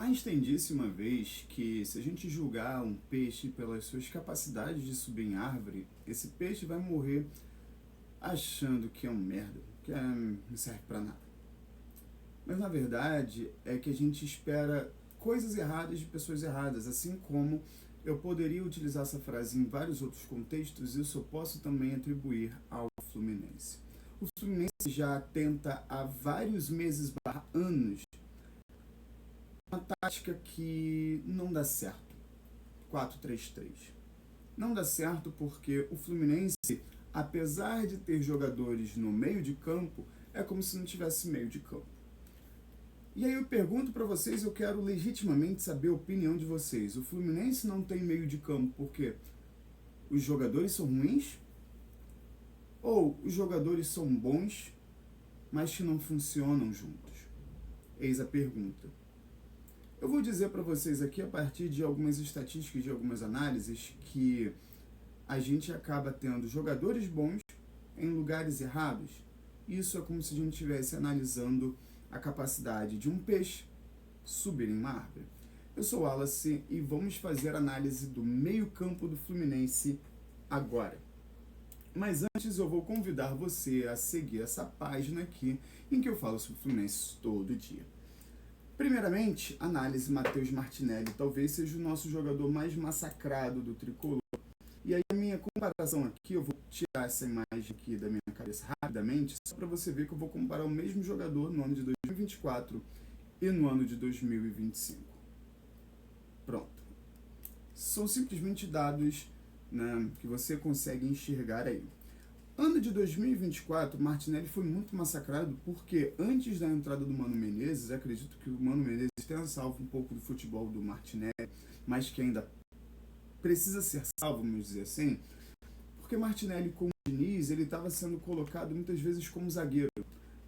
Einstein disse uma vez que se a gente julgar um peixe pelas suas capacidades de subir em árvore, esse peixe vai morrer achando que é um merda, que não serve pra nada. Mas na verdade é que a gente espera coisas erradas de pessoas erradas, assim como eu poderia utilizar essa frase em vários outros contextos, isso eu posso também atribuir ao Fluminense. O Fluminense já tenta há vários meses, anos, uma tática que não dá certo. 4-3-3. Não dá certo porque o Fluminense, apesar de ter jogadores no meio de campo, é como se não tivesse meio de campo. E aí eu pergunto para vocês, eu quero legitimamente saber a opinião de vocês. O Fluminense não tem meio de campo porque os jogadores são ruins? Ou os jogadores são bons, mas que não funcionam juntos? Eis a pergunta. Eu vou dizer para vocês aqui, a partir de algumas estatísticas, de algumas análises, que a gente acaba tendo jogadores bons em lugares errados. Isso é como se a gente estivesse analisando a capacidade de um peixe subir em uma árvore. Eu sou o Wallace e vamos fazer a análise do meio-campo do Fluminense agora. Mas antes eu vou convidar você a seguir essa página aqui em que eu falo sobre o Fluminense todo dia. Primeiramente, análise Matheus Martinelli. Talvez seja o nosso jogador mais massacrado do tricolor. E aí a minha comparação aqui, eu vou tirar essa imagem aqui da minha cabeça rapidamente, só para você ver que eu vou comparar o mesmo jogador no ano de 2024 e no ano de 2025. Pronto. São simplesmente dados, né, que você consegue enxergar aí. Ano de 2024, Martinelli foi muito massacrado porque antes da entrada do Mano Menezes, acredito que o Mano Menezes tenha salvo um pouco do futebol do Martinelli, mas que ainda precisa ser salvo, vamos dizer assim, porque Martinelli com o Diniz, ele estava sendo colocado muitas vezes como zagueiro.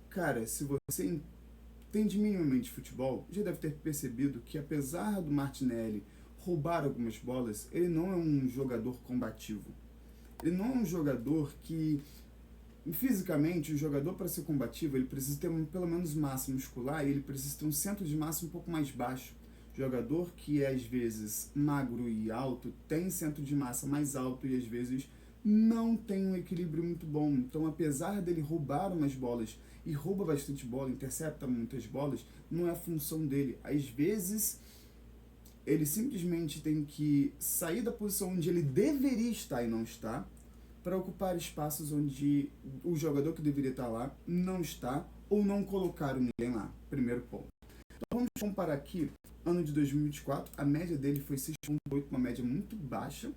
Cara, se você entende minimamente futebol, já deve ter percebido que apesar do Martinelli roubar algumas bolas, ele não é um jogador combativo. Ele não é um jogador que, fisicamente, o jogador para ser combativo, ele precisa ter pelo menos massa muscular e ele precisa ter um centro de massa um pouco mais baixo. Jogador que é às vezes magro e alto tem centro de massa mais alto e às vezes não tem um equilíbrio muito bom. Então, apesar dele roubar umas bolas e rouba bastante bola, intercepta muitas bolas, não é a função dele. Às vezes ele simplesmente tem que sair da posição onde ele deveria estar e não está, para ocupar espaços onde o jogador que deveria estar lá não está, ou não colocaram ninguém lá. Primeiro ponto. Então vamos comparar aqui, ano de 2024, a média dele foi 6.8, uma média muito baixa,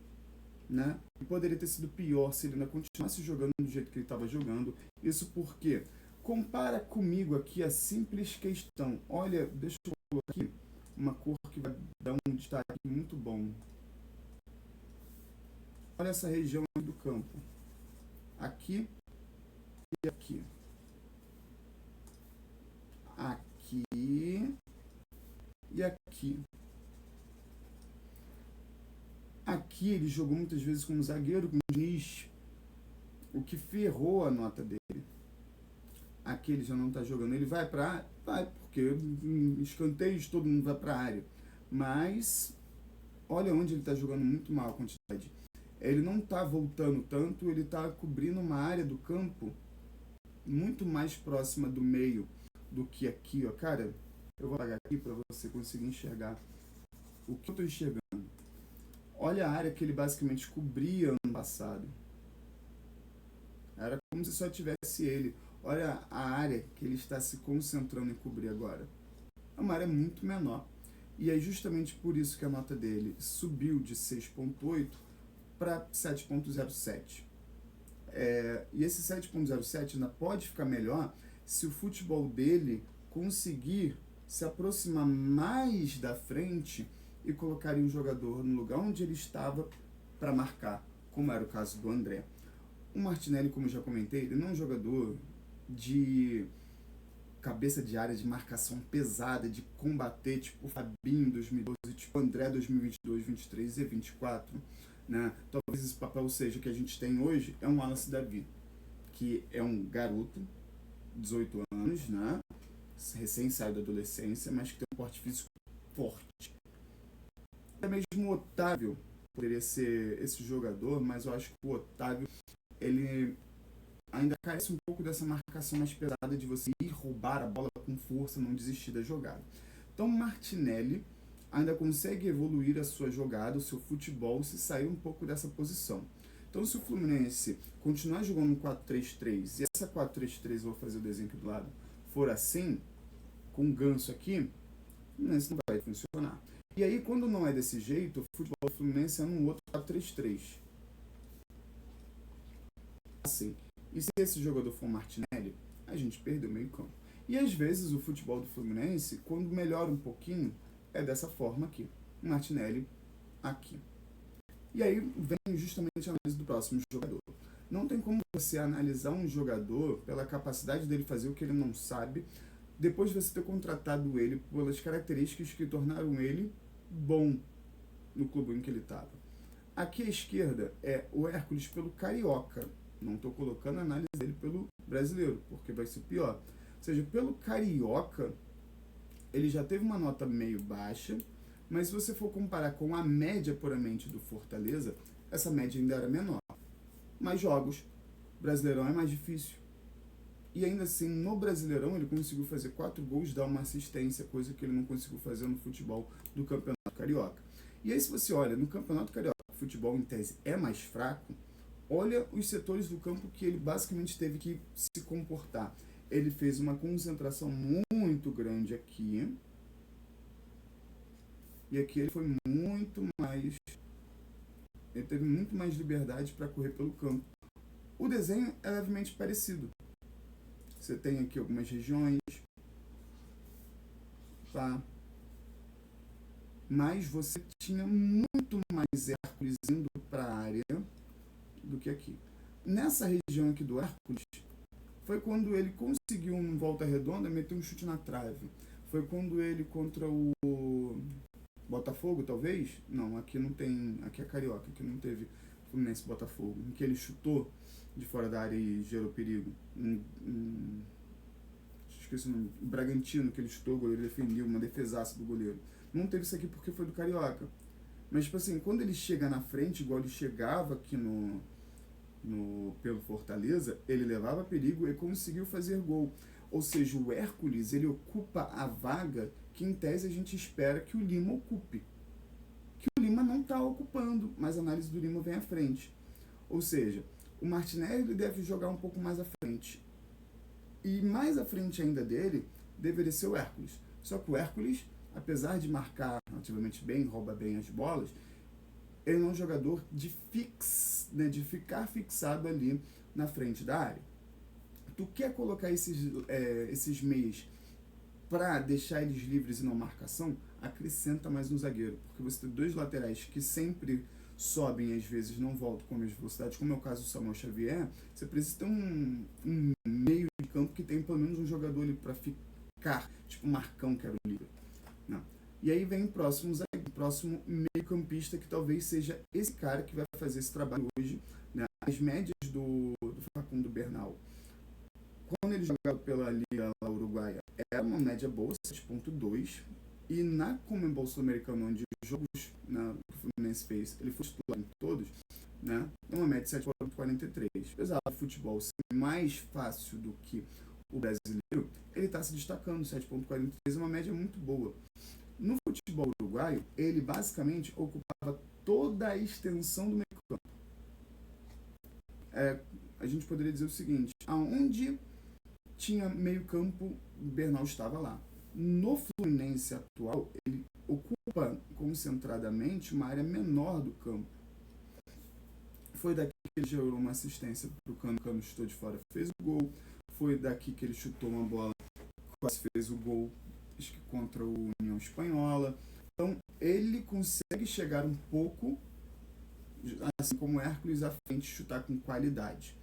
né? E poderia ter sido pior se ele ainda continuasse jogando do jeito que ele estava jogando. Isso porque, compara comigo aqui a simples questão. Olha, deixa eu colocar aqui uma cor que vai dar um destaque muito bom. Olha essa região do campo. Aqui e aqui. Aqui e aqui. Aqui ele jogou muitas vezes como zagueiro, com o Diniz, o que ferrou a nota dele. Aqui ele já não está jogando. Ele vai para a área? Vai, porque escanteios todo mundo vai para a área. Mas olha onde ele está jogando muito mal a quantidade. Ele não está voltando tanto, ele está cobrindo uma área do campo muito mais próxima do meio do que aqui, ó. Cara, eu vou apagar aqui para você conseguir enxergar o que eu estou enxergando. Olha a área que ele basicamente cobria ano passado. Era como se só tivesse ele. Olha a área que ele está se concentrando em cobrir agora. É uma área muito menor. E é justamente por isso que a nota dele subiu de 6.8 para 7.07. E esse 7.07 ainda pode ficar melhor se o futebol dele conseguir se aproximar mais da frente e colocar um jogador no lugar onde ele estava para marcar, como era o caso do André. O Martinelli, como eu já comentei, ele não é um jogador de cabeça de área, de marcação pesada, de combater, tipo o Fabinho em 2012, tipo o André 2022, 23 e 24. Né? Talvez esse papel seja o que a gente tem hoje, é um Wallace Davi, que é um garoto, 18 anos, né? Recém saído da adolescência, mas que tem um porte físico forte. Até mesmo o Otávio poderia ser esse jogador, mas eu acho que o Otávio, ele ainda carece um pouco dessa marcação mais pesada de você ir roubar a bola com força, não desistir da jogada. Então Martinelli ainda consegue evoluir a sua jogada, o seu futebol, se sair um pouco dessa posição. Então se o Fluminense continuar jogando no 4-3-3, e essa 4-3-3, eu vou fazer o desenho aqui do lado, for assim, com um ganso aqui, o Fluminense não vai funcionar. E aí quando não é desse jeito, o futebol do Fluminense é num outro 4-3-3. Assim. E se esse jogador for Martinelli, a gente perdeu o meio campo. E às vezes o futebol do Fluminense, quando melhora um pouquinho, é dessa forma aqui. Martinelli aqui. E aí vem justamente a análise do próximo jogador. Não tem como você analisar um jogador pela capacidade dele fazer o que ele não sabe, depois de você ter contratado ele pelas características que tornaram ele bom no clube em que ele estava. Aqui à esquerda é o Hércules pelo Carioca. Não estou colocando a análise dele pelo brasileiro, porque vai ser pior. Ou seja, pelo Carioca, ele já teve uma nota meio baixa, mas se você for comparar com a média puramente do Fortaleza, essa média ainda era menor. Mais jogos, Brasileirão é mais difícil. E ainda assim, no Brasileirão, ele conseguiu fazer 4 gols, dar uma assistência, coisa que ele não conseguiu fazer no futebol do Campeonato Carioca. E aí, se você olha, no Campeonato Carioca, o futebol em tese é mais fraco, olha os setores do campo que ele basicamente teve que se comportar. Ele fez uma concentração muito grande aqui. E aqui ele foi muito mais... Ele teve muito mais liberdade para correr pelo campo. O desenho é levemente parecido. Você tem aqui algumas regiões. Tá? Mas você tinha muito mais Hércules indo para a área do que aqui. Nessa região aqui do Hércules, foi quando ele conseguiu, em volta redonda, meter um chute na trave. Foi quando ele, contra o Botafogo, talvez? Não, aqui não tem... Aqui é Carioca, aqui não teve Fluminense Botafogo. Em que ele chutou de fora da área e gerou perigo. Esqueci o nome. O Bragantino, que ele chutou, o goleiro defendeu, uma defesaça do goleiro. Não teve isso aqui porque foi do Carioca. Mas, tipo assim, quando ele chega na frente, igual ele chegava aqui pelo Fortaleza, ele levava perigo e conseguiu fazer gol. Ou seja, o Hércules, ele ocupa a vaga que em tese a gente espera que o Lima ocupe. Que o Lima não está ocupando, mas a análise do Lima vem à frente. Ou seja, o Martinelli deve jogar um pouco mais à frente. E mais à frente ainda dele, deveria ser o Hércules. Só que o Hércules, apesar de marcar relativamente bem, rouba bem as bolas, ele não é um jogador de ficar fixado ali na frente da área. Tu quer colocar esses meias para deixar eles livres e não marcação? Acrescenta mais um zagueiro, porque você tem 2 laterais que sempre sobem e às vezes não voltam com a mesma velocidade, como é o caso do Samuel Xavier. Você precisa ter um meio de campo que tem pelo menos um jogador ali para ficar, tipo o Marcão, que era o líder. Não. E aí vem o próximo meio campista, que talvez seja esse cara que vai fazer esse trabalho hoje, né? As médias do Facundo Bernal, quando ele jogava pela Liga Uruguaia, era uma média boa, 7.2, e na Conmebol Sul-Americana, onde os jogos, né, que o Fluminense fez, ele foi titular em todos, né, é uma média de 7.43. Apesar do futebol ser mais fácil do que o brasileiro, ele está se destacando, 7.43 é uma média muito boa. No futebol uruguaio, ele basicamente ocupava toda a extensão do meio campo. A gente poderia dizer o seguinte, aonde tinha meio campo, Bernal estava lá. No Fluminense atual, ele ocupa concentradamente uma área menor do campo. Foi daqui que ele gerou uma assistência para o Cano, Cano chutou de fora, fez o gol. Foi daqui que ele chutou uma bola, quase fez o gol, acho que contra o União Espanhola. Então, ele consegue chegar um pouco, assim como o Hércules, à frente, chutar com qualidade.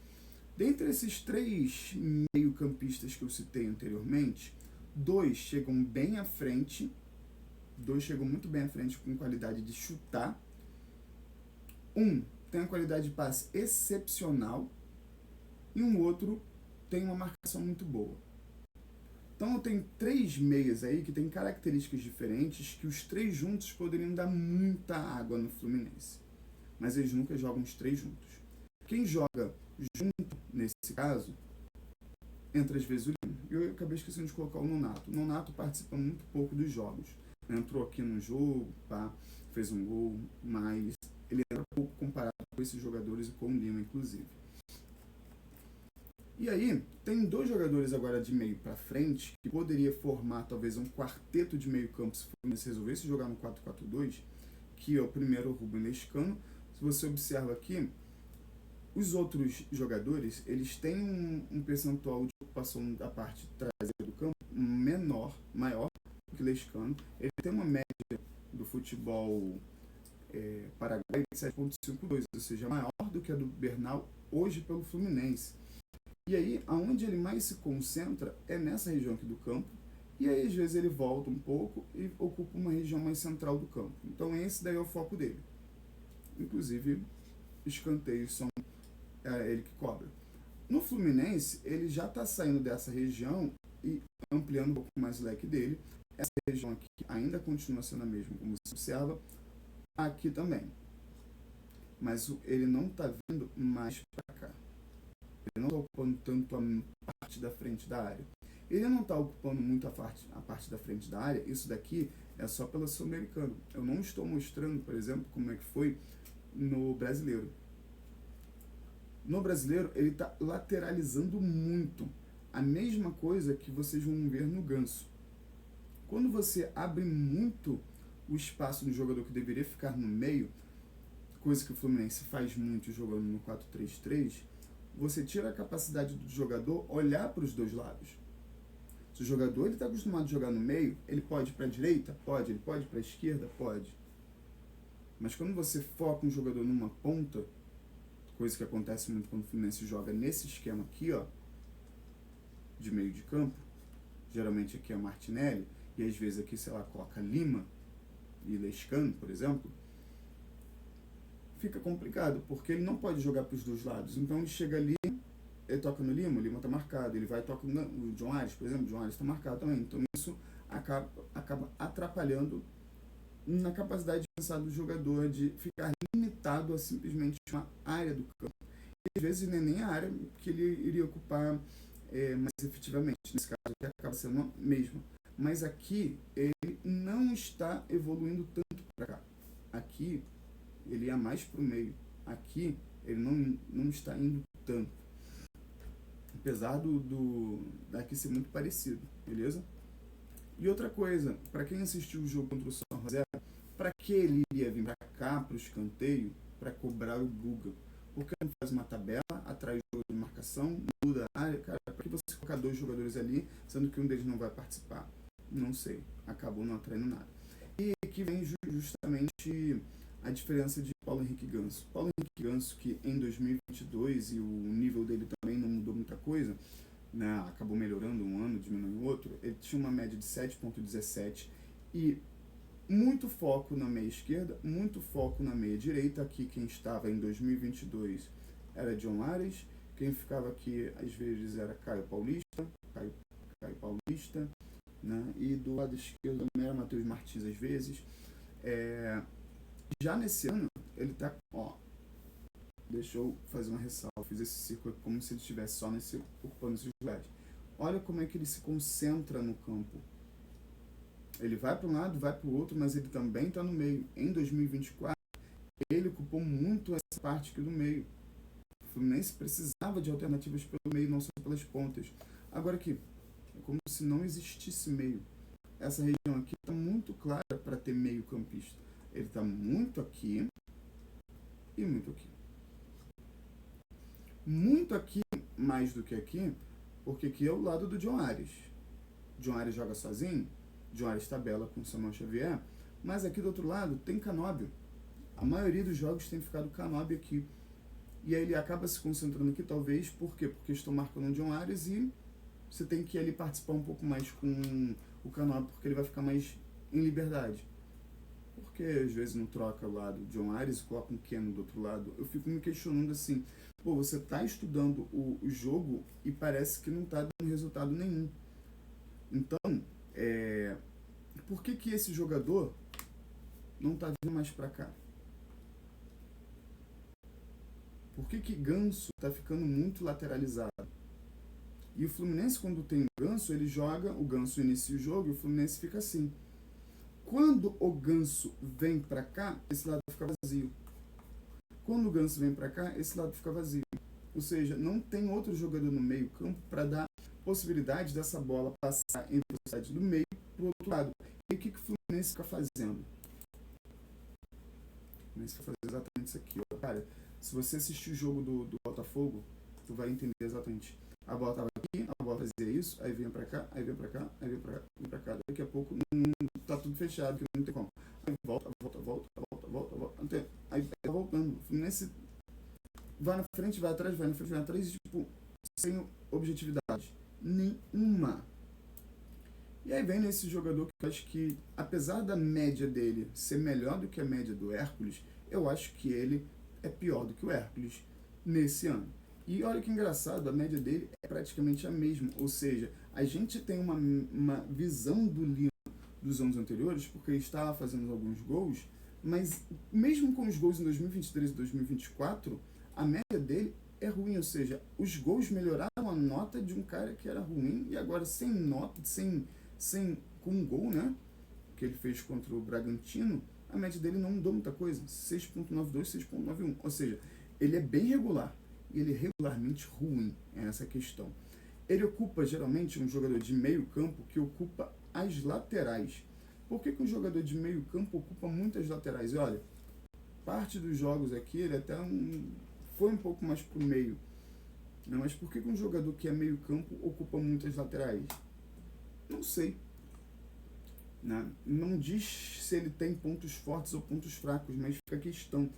Dentre esses 3 meio-campistas que eu citei anteriormente, 2 chegam bem à frente, 2 chegam muito bem à frente com qualidade de chutar. Um tem uma qualidade de passe excepcional e um outro tem uma marcação muito boa. Então eu tenho 3 meias aí que têm características diferentes, que os 3 juntos poderiam dar muita água no Fluminense. Mas eles nunca jogam os 3 juntos. Quem joga junto, nesse caso, entra às vezes o Lima. Eu acabei esquecendo de colocar o Nonato. O Nonato participa muito pouco dos jogos. Entrou aqui no jogo, pá, fez um gol, mas ele entra pouco comparado com esses jogadores e com o Lima, inclusive. E aí, tem 2 jogadores agora de meio para frente que poderia formar talvez um quarteto de meio campo se o Fluminense resolvesse jogar no 4-4-2, que é o primeiro, o Rubem Lescano. Se você observa aqui, os outros jogadores, eles têm um percentual de ocupação da parte traseira do campo maior do que Lescano. Ele tem uma média do futebol paraguaio de 7,52, ou seja, maior do que a do Bernal hoje pelo Fluminense. E aí, aonde ele mais se concentra é nessa região aqui do campo, e aí às vezes ele volta um pouco e ocupa uma região mais central do campo. Então esse daí é o foco dele. Inclusive, escanteios são ele que cobra. No Fluminense, ele já está saindo dessa região e ampliando um pouco mais o leque dele. Essa região aqui ainda continua sendo a mesma, como você observa, aqui também. Mas ele não está vindo mais para cá. Ele não está ocupando tanto a parte da frente da área. Ele não está ocupando muito a parte da frente da área. Isso daqui é só pela Sul-Americana. Eu não estou mostrando, por exemplo, como é que foi no Brasileiro. No Brasileiro, ele está lateralizando muito. A mesma coisa que vocês vão ver no Ganso. Quando você abre muito o espaço do jogador que deveria ficar no meio, coisa que o Fluminense faz muito jogando no 4-3-3, você tira a capacidade do jogador olhar para os 2 lados. Se o jogador está acostumado a jogar no meio, ele pode ir para a direita? Pode. Ele pode ir para a esquerda? Pode. Mas quando você foca um jogador numa ponta, coisa que acontece muito quando o Fluminense joga nesse esquema aqui, ó, de meio de campo, geralmente aqui é Martinelli, e às vezes aqui, sei lá, coloca Lima e Lescano, por exemplo, fica complicado, porque ele não pode jogar para os 2 lados. Então ele chega ali, ele toca no Lima, o Lima está marcado, ele vai e toca no John Ares, por exemplo, o John Ares está marcado também. Então isso acaba atrapalhando na capacidade de pensar do jogador, de ficar limitado a simplesmente uma área do campo. E às vezes não é nem a área que ele iria ocupar mais efetivamente. Nesse caso aqui acaba sendo a mesma. Mas aqui ele não está evoluindo tanto para cá. Aqui ele ia mais para o meio. Aqui ele não está indo tanto. Apesar daqui ser muito parecido, beleza? E outra coisa, para quem assistiu o jogo contra o São José, para que ele iria vir para cá, para o escanteio, para cobrar o Guga? Porque ele faz uma tabela, atrai o jogo de marcação, muda a área, cara, para que você colocar 2 jogadores ali, sendo que um deles não vai participar? Não sei, acabou não atraindo nada. E aqui vem justamente a diferença de Paulo Henrique Ganso. Paulo Henrique Ganso, que em 2022, e o nível dele também não mudou muita coisa, né, acabou melhorando um ano, diminuiu outro, ele tinha uma média de 7,17 e muito foco na meia esquerda, muito foco na meia direita. Aqui quem estava em 2022 era John Ares, quem ficava aqui às vezes era Caio Paulista, né, e do lado esquerdo também era Matheus Martins às vezes. Já nesse ano, ele tá, deixa eu fazer uma ressalva, fiz esse círculo aqui como se ele estivesse só ocupando esses lugares. Olha como é que ele se concentra no campo. Ele vai para um lado, vai para o outro, mas ele também está no meio. Em 2024, ele ocupou muito essa parte aqui do meio. O Fluminense precisava de alternativas pelo meio, não só pelas pontas. Agora aqui, é como se não existisse meio. Essa região aqui está muito clara para ter meio campista. Ele está muito aqui e muito aqui. Muito aqui, mais do que aqui, porque aqui é o lado do John Ares. John Ares joga sozinho, John Ares tabela com o Samuel Xavier, mas aqui do outro lado tem Canóbio. A maioria dos jogos tem ficado Canóbio aqui. E aí ele acaba se concentrando aqui, talvez, por quê? Porque estou marcando o John Ares e você tem que ir ali participar um pouco mais com o Canóbio, porque ele vai ficar mais em liberdade. Porque às vezes não troca o lado de John Ares e coloca um Keno do outro lado. Eu fico me questionando assim, pô, você está estudando o jogo e parece que não está dando resultado nenhum. Então, por que esse jogador não está vindo mais para cá? Por que Ganso está ficando muito lateralizado? E o Fluminense, quando tem o Ganso, ele joga, o Ganso inicia o jogo e o Fluminense fica assim. Quando o Ganso vem para cá, esse lado fica vazio. Quando o Ganso vem para cá, esse lado fica vazio. Ou seja, não tem outro jogador no meio campo para dar possibilidade dessa bola passar em velocidade do meio para o outro lado. E o que o Fluminense fica fazendo? O Fluminense fica fazendo exatamente isso aqui. Ó. Cara, se você assistir o jogo do Botafogo, tu vai entender exatamente. A bola estava aqui, a bola fazia isso, aí vinha pra cá, aí vinha pra cá, aí vinha pra cá. Daqui a pouco tá tudo fechado, que não tem como. Aí volta. Aí tá voltando. O Fluminense vai na frente, vai atrás, vai na frente, vai atrás, tipo, sem objetividade nenhuma. E aí vem nesse jogador que eu acho que, apesar da média dele ser melhor do que a média do Hércules, eu acho que ele é pior do que o Hércules nesse ano. E olha que engraçado, a média dele é praticamente a mesma. Ou seja, a gente tem uma visão do Lima dos anos anteriores, porque ele estava fazendo alguns gols, mas mesmo com os gols em 2023 e 2024, a média dele é ruim. Ou seja, os gols melhoraram a nota de um cara que era ruim e agora sem nota, com um gol, né? Que ele fez contra o Bragantino, a média dele não mudou muita coisa. 6.92, 6.91. Ou seja, ele é bem regular. E ele é regularmente ruim, é essa a questão. Ele ocupa, geralmente, um jogador de meio campo que ocupa as laterais. Por que um jogador de meio campo ocupa muitas laterais? E olha, parte dos jogos aqui, ele até foi um pouco mais pro meio. Não, mas por que um jogador que é meio campo ocupa muitas laterais? Não sei. Não diz se ele tem pontos fortes ou pontos fracos, mas fica a questão.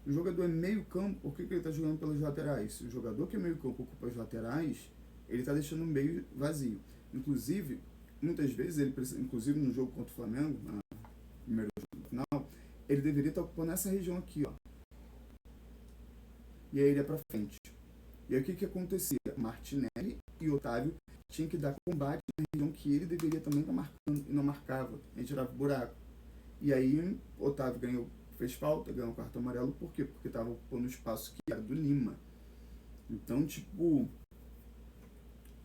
O jogador é meio campo, por que ele está jogando pelas laterais? Se o jogador que é meio campo ocupa as laterais, ele está deixando o meio vazio. Inclusive, muitas vezes, inclusive no jogo contra o Flamengo, no primeiro jogo do final, ele deveria estar ocupando essa região aqui, ó. E aí ele é para frente. E aí o que acontecia? Martinelli e Otávio tinham que dar combate na região que ele deveria também estar marcando e não marcava. A gente tirava o buraco. E aí Otávio fez falta, ganhou o cartão amarelo. Por quê? Porque estava ocupando o espaço que era do Lima. Então, tipo,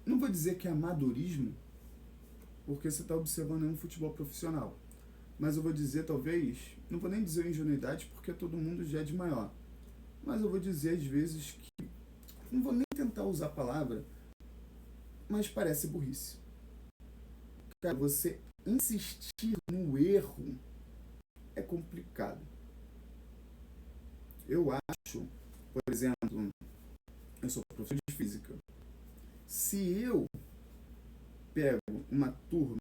não vou dizer que é amadorismo, porque você está observando um futebol profissional. Mas eu vou dizer, talvez, não vou nem dizer ingenuidade, porque todo mundo já é de maior. Mas eu vou dizer, às vezes, que não vou nem tentar usar a palavra, mas parece burrice. Cara, você insistir no erro é complicado. Eu acho, por exemplo, eu sou professor de física. Se eu pego uma turma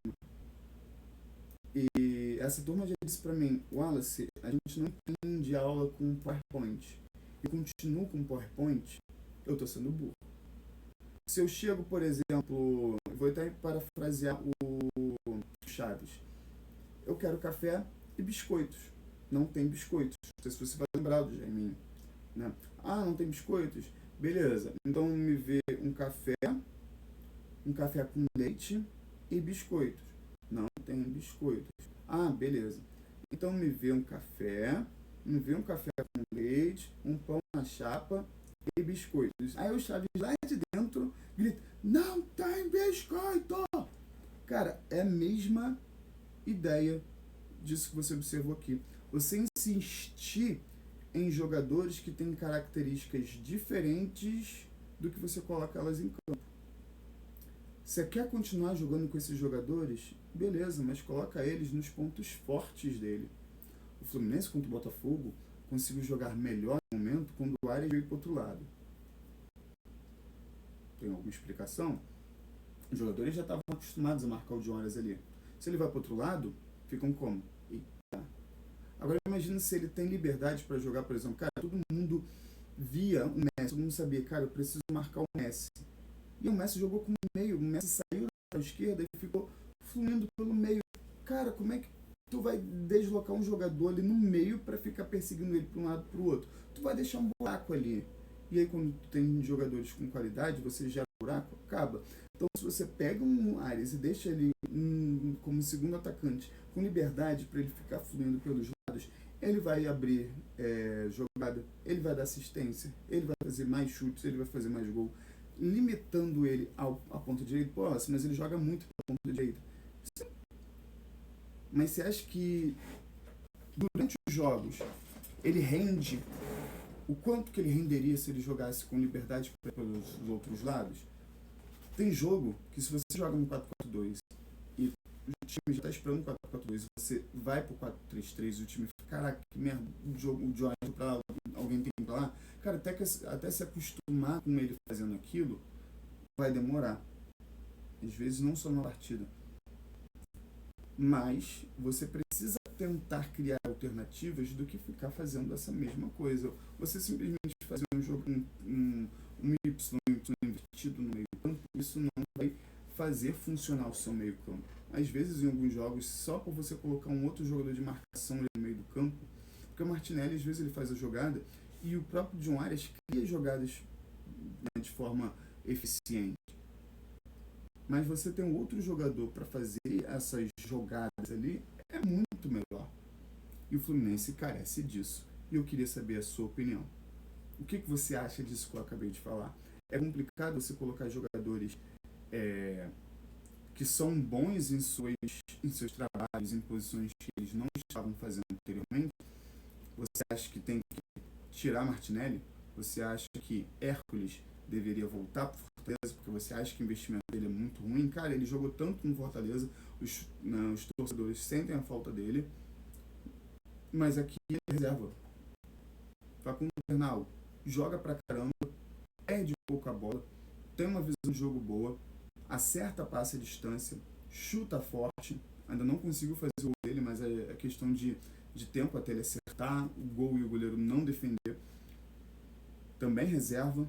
e essa turma já disse para mim, Wallace, a gente não entende a aula com PowerPoint e continuo com PowerPoint, eu estou sendo burro. Se eu chego, por exemplo, vou até parafrasear o Chaves, eu quero café e biscoitos. Não tem biscoitos. Não sei se você vai lembrar do Jaiminho, né? Ah, não tem biscoitos? Beleza. Então me vê um café com leite e biscoitos. Não tem biscoitos. Ah, beleza. Então me vê um café com leite, um pão na chapa e biscoitos. Aí o Chaves lá de dentro grita, não tem biscoito! Cara, é a mesma ideia disso que você observou aqui. Você insistir em jogadores que têm características diferentes do que você coloca elas em campo. Você quer continuar jogando com esses jogadores? Beleza, mas coloca eles nos pontos fortes dele. O Fluminense contra o Botafogo conseguiu jogar melhor no momento quando o Arias veio para o outro lado. Tem alguma explicação? Os jogadores já estavam acostumados a marcar o Jonas ali. Se ele vai para o outro lado, ficam como? Eita. Agora imagina se ele tem liberdade para jogar, por exemplo, cara, todo mundo via o Messi, todo mundo sabia, cara, eu preciso marcar o Messi. E o Messi jogou com o meio, o Messi saiu da esquerda e ficou fluindo pelo meio. Cara, como é que tu vai deslocar um jogador ali no meio para ficar perseguindo ele para um lado para o outro? Tu vai deixar um buraco ali. E aí quando tu tem jogadores com qualidade, você gera um buraco, acaba. Então, se você pega um Arias e deixa ele como segundo atacante, com liberdade para ele ficar fluindo pelos lados, ele vai abrir jogada, ele vai dar assistência, ele vai fazer mais chutes, ele vai fazer mais gol, limitando ele à ponta direita. Pô, mas ele joga muito para a ponta direita. Mas você acha que durante os jogos ele rende o quanto que ele renderia se ele jogasse com liberdade pelos outros lados? Tem jogo que se você joga no 4-4-2 e o time já está esperando o 4-4-2, você vai pro 4-3-3 e o time fica, caraca, que merda, o Jorge pra alguém tem que ir pra lá. Cara, até se acostumar com ele fazendo aquilo, vai demorar. Às vezes não só na partida. Mas você precisa tentar criar alternativas do que ficar fazendo essa mesma coisa. Você simplesmente fazer um jogo, um Y invertido no meio campo, isso não vai fazer funcionar o seu meio campo. Às vezes, em alguns jogos, só por você colocar um outro jogador de marcação no meio do campo, porque o Martinelli, às vezes, ele faz a jogada e o próprio John Arias cria jogadas, né, de forma eficiente. Mas você tem um outro jogador para fazer essas jogadas ali, é muito melhor. E o Fluminense carece disso. E eu queria saber a sua opinião. O que você acha disso que eu acabei de falar? É complicado você colocar jogadores que são bons em seus trabalhos, em posições que eles não estavam fazendo anteriormente. Você acha que tem que tirar Martinelli? Você acha que Hércules deveria voltar para Fortaleza porque você acha que o investimento dele é muito ruim? Cara, ele jogou tanto no Fortaleza, os torcedores sentem a falta dele, mas aqui ele reserva. Facundo Bernal joga pra caramba, perde pouco a bola, tem uma visão de jogo boa, acerta a passe à distância, chuta forte, ainda não conseguiu fazer o gol dele, mas é questão de tempo até ele acertar o gol e o goleiro não defender. Também reserva.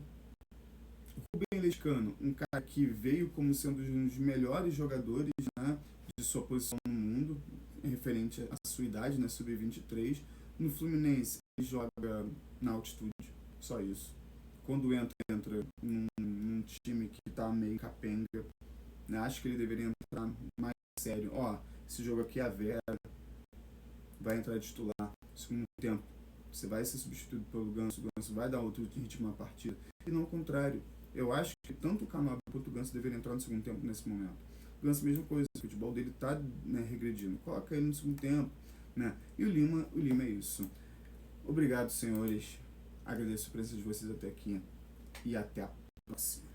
Rubem Lescano, um cara que veio como sendo um dos melhores jogadores, né, de sua posição no mundo, referente à sua idade, né, sub-23. No Fluminense, ele joga na altitude, só isso. Quando entra num time que está meio capenga, né, acho que ele deveria entrar mais sério. Esse jogo aqui é a Vera, vai entrar de titular, segundo tempo. Você vai ser substituído pelo Ganso, o Ganso vai dar outro ritmo na partida. E não o contrário. Eu acho que tanto o Canóbio quanto o Ganso deveriam entrar no segundo tempo nesse momento. O Ganso, mesma coisa, o futebol dele está, né, regredindo. Coloca ele no segundo tempo. Né? E o Lima é isso. Obrigado, senhores. Agradeço a presença de vocês até aqui. E até a próxima.